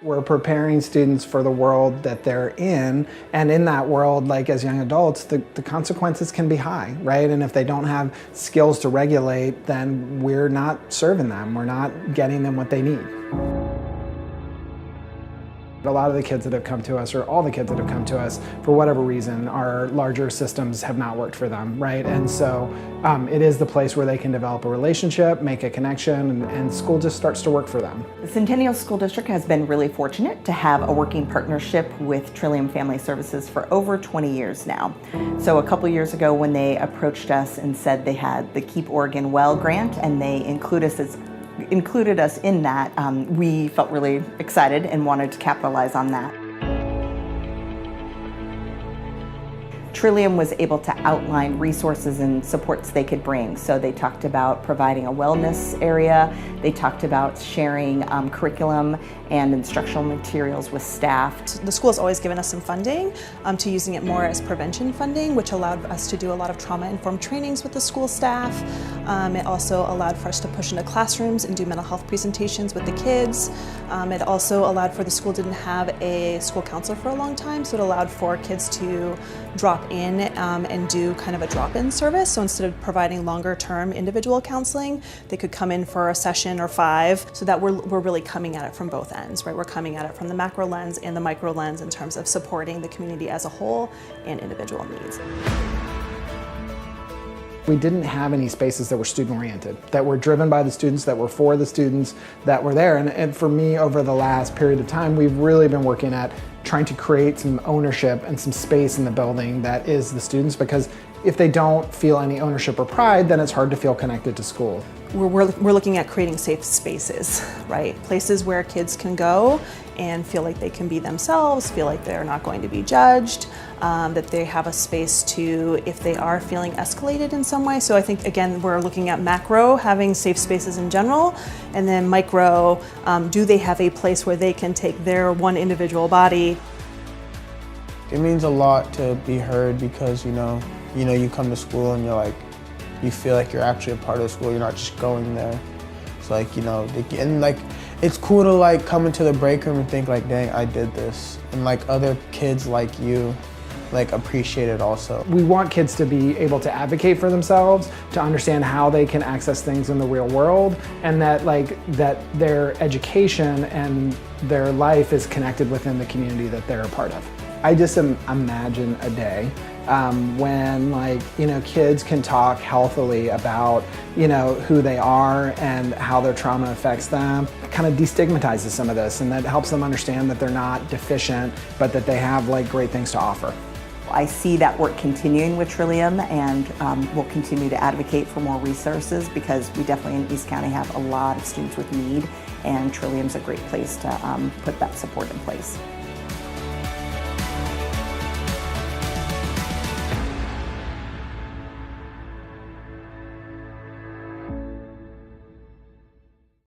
We're preparing students for the world that they're in, and in that world, like as young adults, the consequences can be high, right? And if they don't have skills to regulate, then we're not serving them, we're not getting them what they need. A lot of the kids that have come to us, or all the kids that have come to us, for whatever reason, our larger systems have not worked for them, right? And so it is the place where they can develop a relationship, make a connection, and school just starts to work for them. The Centennial School District has been really fortunate to have a working partnership with Trillium Family Services for over 20 years now. So a couple years ago when they approached us and said they had the Keep Oregon Well grant and they included us in that, we felt really excited and wanted to capitalize on that. Trillium was able to outline resources and supports they could bring. So they talked about providing a wellness area, they talked about sharing curriculum and instructional materials with staff. The school has always given us some funding to using it more as prevention funding, which allowed us to do a lot of trauma-informed trainings with the school staff. It also allowed for us to push into classrooms and do mental health presentations with the kids. It also allowed for the school didn't have a school counselor for a long time, so it allowed for kids to drop in and do kind of a drop-in service. So instead of providing longer-term individual counseling, they could come in for a session or 5, so that we're really coming at it from both ends, right? We're coming at it from the macro lens and the micro lens in terms of supporting the community as a whole and individual needs. We didn't have any spaces that were student-oriented, that were driven by the students, that were for the students that were there. And for me, over the last period of time, we've really been working at trying to create some ownership and some space in the building that is the students, because if they don't feel any ownership or pride, then it's hard to feel connected to school. We're looking at creating safe spaces, right? Places where kids can go and feel like they can be themselves, feel like they're not going to be judged, that they have a space to, if they are feeling escalated in some way. So I think, again, we're looking at macro, having safe spaces in general, and then micro, do they have a place where they can take their one individual body? It means a lot to be heard because, you know, you come to school and you're like, you feel like you're actually a part of the school, you're not just going there. It's like, and like, it's cool to like come into the break room and think like, dang, I did this. And like other kids like you, like appreciate it also. We want kids to be able to advocate for themselves, to understand how they can access things in the real world, and that their education and their life is connected within the community that they're a part of. I just imagine a day when kids can talk healthily about who they are and how their trauma affects them. It kind of destigmatizes some of this, and that helps them understand that they're not deficient, but that they have great things to offer. I see that work continuing with Trillium, and we'll continue to advocate for more resources because we definitely in East County have a lot of students with need, and Trillium's a great place to put that support in place.